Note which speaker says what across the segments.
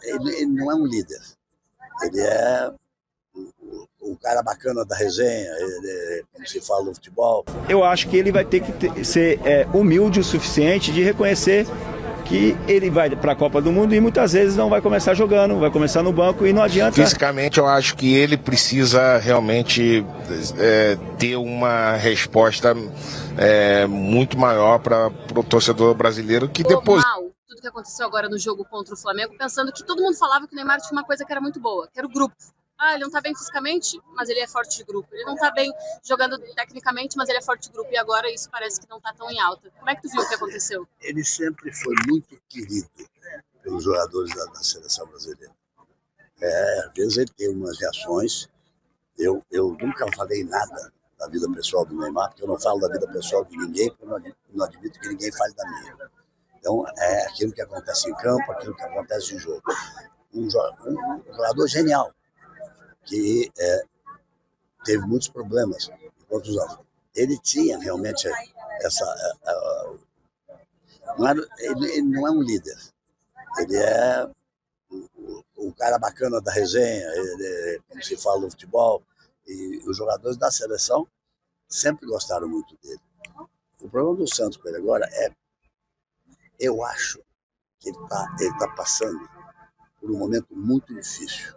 Speaker 1: ele não é um líder. Ele é o cara bacana da resenha, como se fala no futebol.
Speaker 2: Eu acho que ele vai ter que ser humilde o suficiente de reconhecer que ele vai para a Copa do Mundo e muitas vezes não vai começar jogando, vai começar no banco e não adianta.
Speaker 3: Fisicamente, eu acho que ele precisa realmente ter uma resposta muito maior para o torcedor brasileiro que depois.
Speaker 4: Tudo que aconteceu agora no jogo contra o Flamengo, pensando que todo mundo falava que o Neymar tinha uma coisa que era muito boa, que era o grupo. Ele não tá bem fisicamente, mas ele é forte de grupo. Ele não tá bem jogando tecnicamente, mas ele é forte de grupo. E agora isso parece que não tá tão em alta. Como é que tu viu o que aconteceu?
Speaker 1: Ele sempre foi muito querido pelos jogadores da seleção brasileira. Às vezes ele tem umas reações. Eu nunca falei nada da vida pessoal do Neymar, porque eu não falo da vida pessoal de ninguém, porque eu não admito que ninguém fale da minha. Então, é aquilo que acontece em campo, aquilo que acontece em jogo. Um jogador genial, que teve muitos problemas em contusão. Ele tinha realmente essa... ele não é um líder. Ele é o cara bacana da resenha, como se fala no futebol, e os jogadores da seleção sempre gostaram muito dele. O problema do Santos com ele agora eu acho que ele tá passando por um momento muito difícil.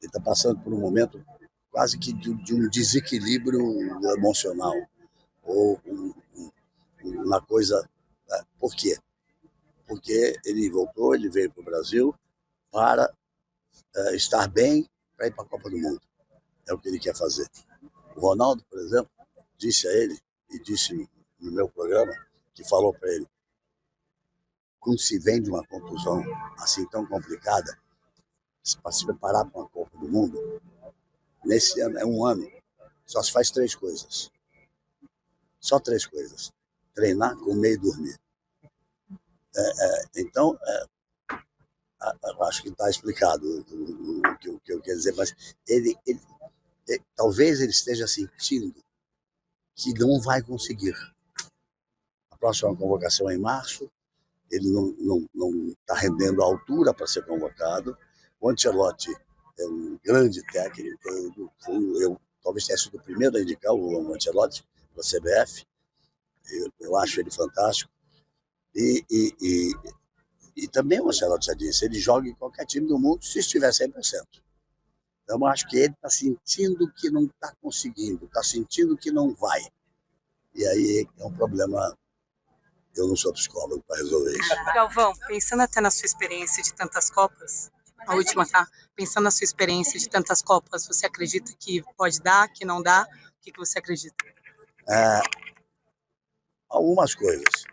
Speaker 1: Ele está passando por um momento quase que de um desequilíbrio emocional. Ou uma coisa... Por quê? Porque ele voltou, ele veio para o Brasil para estar bem para ir para a Copa do Mundo. É o que ele quer fazer. O Ronaldo, por exemplo, disse a ele, e disse no meu programa, que falou para ele, quando se vem de uma contusão assim tão complicada, para se preparar para uma Copa do Mundo, nesse ano, é um ano, só se faz 3 coisas. Só 3 coisas. Treinar, comer e dormir. Então, eu acho que está explicado o que eu quero dizer, mas talvez ele esteja sentindo que não vai conseguir. A próxima convocação é em março, ele não está rendendo a altura para ser convocado. O Ancelotti é um grande técnico, eu talvez tenha sido o primeiro a indicar o Ancelotti para a CBF, eu acho ele fantástico. E também o Ancelotti já disse, ele joga em qualquer time do mundo se estiver 100%. Então eu acho que ele está sentindo que não está conseguindo, está sentindo que não vai. E aí é um problema, eu não sou psicólogo para resolver isso.
Speaker 5: Galvão, pensando até na sua experiência de tantas Copas, a última, tá? Pensando na sua experiência de tantas Copas, você acredita que pode dar, que não dá? O que você acredita?
Speaker 1: Algumas coisas.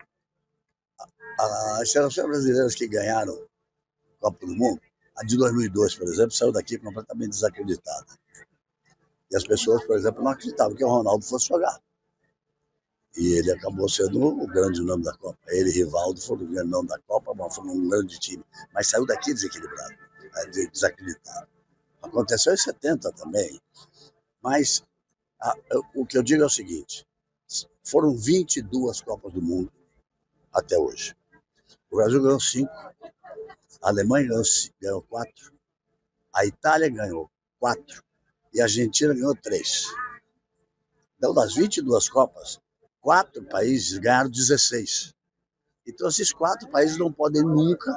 Speaker 1: As seleções brasileiras que ganharam a Copa do Mundo, a de 2002, por exemplo, saiu daqui completamente desacreditada. E as pessoas, por exemplo, não acreditavam que o Ronaldo fosse jogar. E ele acabou sendo o grande nome da Copa. Ele e Rivaldo foram o grande nome da Copa, mas foram um grande time. Mas saiu daqui desequilibrado, desacreditado. Aconteceu em 70 também. Mas o que eu digo é o seguinte, foram 22 Copas do Mundo até hoje. O Brasil ganhou 5, a Alemanha ganhou 4, a Itália ganhou 4 e a Argentina ganhou 3. Então, das 22 Copas, 4 países ganharam 16. Então, esses 4 países não podem nunca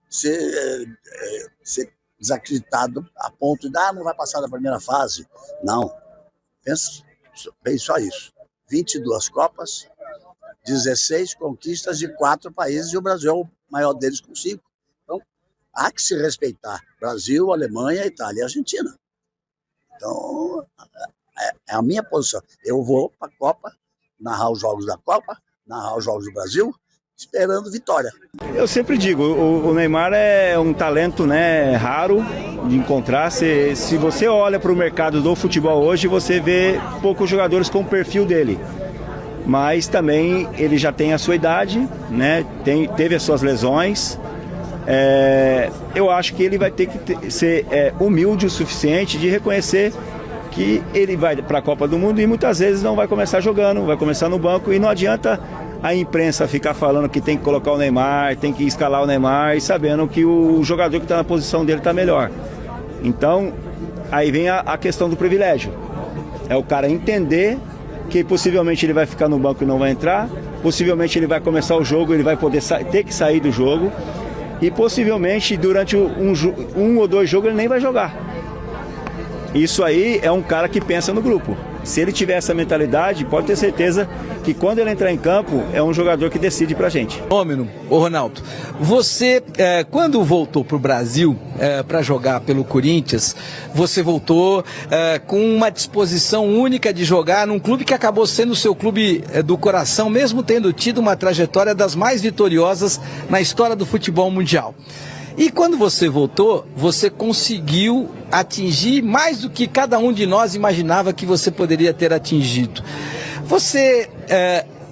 Speaker 1: ser desacreditados a ponto de, não vai passar da primeira fase. Não. Pensa bem só isso. 22 Copas, 16 conquistas de 4 países e o Brasil é o maior deles com 5. Então, há que se respeitar Brasil, Alemanha, Itália e Argentina. Então, é a minha posição. Eu vou para a Copa, narrar os jogos da Copa, narrar os jogos do Brasil, esperando vitória.
Speaker 2: Eu sempre digo, o Neymar é um talento, né, raro de encontrar. Se você olha para o mercado do futebol hoje, você vê poucos jogadores com o perfil dele. Mas também ele já tem a sua idade, né? Teve as suas lesões. Eu acho que ele vai ter que ser humilde o suficiente de reconhecer que ele vai para a Copa do Mundo e muitas vezes não vai começar jogando, vai começar no banco e não adianta a imprensa ficar falando que tem que colocar o Neymar, tem que escalar o Neymar, e sabendo que o jogador que está na posição dele está melhor. Então, aí vem a questão do privilégio. É o cara entender que possivelmente ele vai ficar no banco e não vai entrar, possivelmente ele vai começar o jogo, ele vai poder ter que sair do jogo, e possivelmente durante um ou dois jogos ele nem vai jogar. Isso aí é um cara que pensa no grupo. Se ele tiver essa mentalidade, pode ter certeza que quando ele entrar em campo, é um jogador que decide pra gente.
Speaker 6: Fenômeno, ô Ronaldo, você, quando voltou pro Brasil para jogar pelo Corinthians, você voltou com uma disposição única de jogar num clube que acabou sendo o seu clube do coração, mesmo tendo tido uma trajetória das mais vitoriosas na história do futebol mundial. E quando você voltou, você conseguiu atingir mais do que cada um de nós imaginava que você poderia ter atingido. Você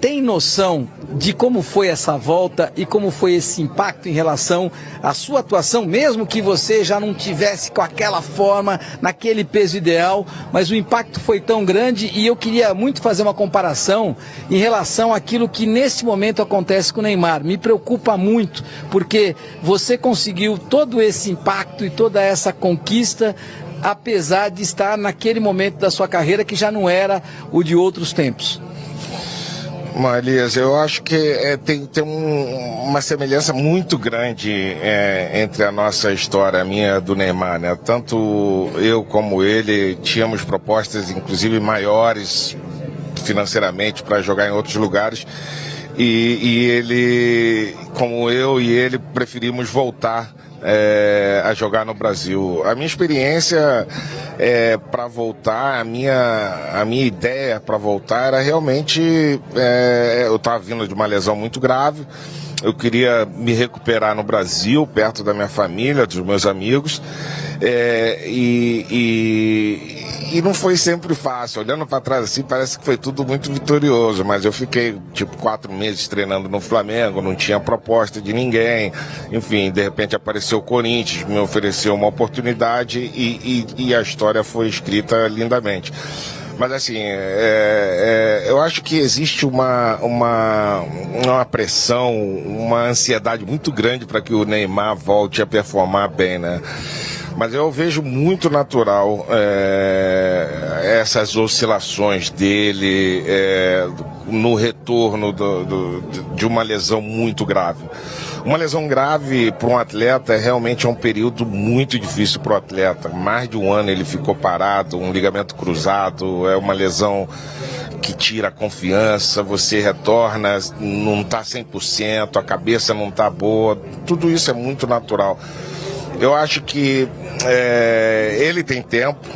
Speaker 6: tem noção de como foi essa volta e como foi esse impacto em relação à sua atuação, mesmo que você já não tivesse com aquela forma, naquele peso ideal, mas o impacto foi tão grande, e eu queria muito fazer uma comparação em relação àquilo que nesse momento acontece com o Neymar. Me preocupa muito, porque você conseguiu todo esse impacto e toda essa conquista, apesar de estar naquele momento da sua carreira que já não era o de outros tempos.
Speaker 3: Elias, eu acho que tem uma semelhança muito grande entre a nossa história, a minha do Neymar, né? Tanto eu como ele tínhamos propostas, inclusive maiores financeiramente, para jogar em outros lugares, e ele, como eu e ele, preferimos voltar a jogar no Brasil. A minha experiência para voltar, a minha ideia para voltar era realmente, eu estava vindo de uma lesão muito grave, eu queria me recuperar no Brasil, perto da minha família, dos meus amigos, e não foi sempre fácil. Olhando para trás assim, parece que foi tudo muito vitorioso, mas eu fiquei 4 meses treinando no Flamengo, não tinha proposta de ninguém, enfim, de repente apareceu o Corinthians, me ofereceu uma oportunidade, e a história foi escrita lindamente. Mas assim, eu acho que existe uma pressão, uma ansiedade muito grande para que o Neymar volte a performar bem, né? Mas eu vejo muito natural essas oscilações dele no retorno de uma lesão muito grave. Uma lesão grave para um atleta realmente é um período muito difícil para o atleta. Mais de um ano ele ficou parado, um ligamento cruzado, é uma lesão que tira a confiança, você retorna, não está 100%, a cabeça não está boa, tudo isso é muito natural. Eu acho que ele tem tempo,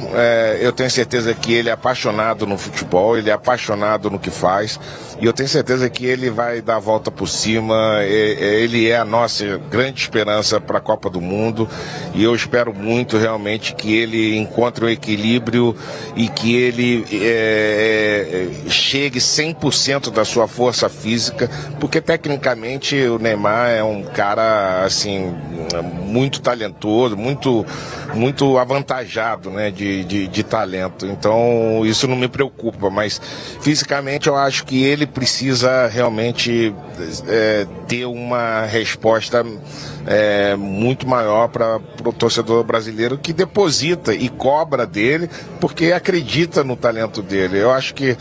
Speaker 3: eu tenho certeza que ele é apaixonado no futebol, ele é apaixonado no que faz, e eu tenho certeza que ele vai dar a volta por cima, ele é a nossa grande esperança para a Copa do Mundo, e eu espero muito realmente que ele encontre um equilíbrio e que ele chegue 100% da sua força física, porque tecnicamente o Neymar é um cara assim muito talentoso, muito avantajado, né, de talento. Então isso não me preocupa, mas fisicamente eu acho que ele precisa realmente ter uma resposta muito maior para o torcedor brasileiro, que deposita e cobra dele porque acredita no talento dele. Eu acho que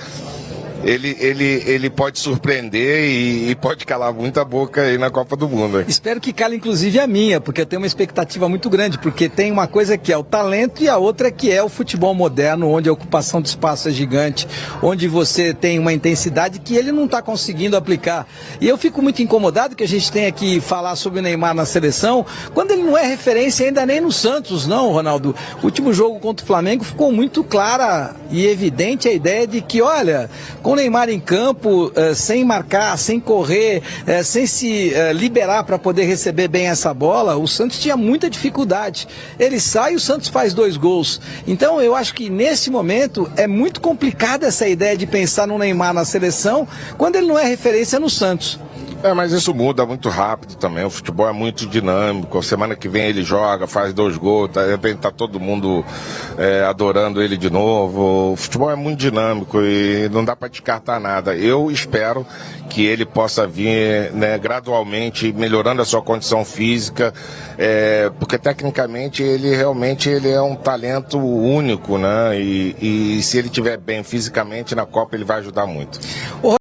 Speaker 3: ele pode surpreender e pode calar muita boca aí na Copa do Mundo.
Speaker 6: Espero que cale inclusive a minha, porque eu tenho uma expectativa muito grande, porque tem uma coisa que é o talento e a outra que é o futebol moderno, onde a ocupação de espaço é gigante, onde você tem uma intensidade que ele não está conseguindo aplicar. E eu fico muito incomodado que a gente tenha que falar sobre o Neymar na seleção, quando ele não é referência ainda nem no Santos, não, Ronaldo. O último jogo contra o Flamengo ficou muito clara e evidente a ideia de que, olha, com o Neymar em campo, sem marcar, sem correr, sem se liberar para poder receber bem essa bola, o Santos tinha muita dificuldade. Ele sai e o Santos faz 2 gols. Então eu acho que nesse momento é muito complicada essa ideia de pensar no Neymar na seleção quando ele não é referência no Santos.
Speaker 3: Mas isso muda muito rápido também. O futebol é muito dinâmico. Semana que vem ele joga, faz 2 gols, de repente tá todo mundo adorando ele de novo. O futebol é muito dinâmico e não dá para descartar nada. Eu espero que ele possa vir, né, gradualmente melhorando a sua condição física, porque tecnicamente ele realmente é um talento único, né? E se ele estiver bem fisicamente na Copa ele vai ajudar muito.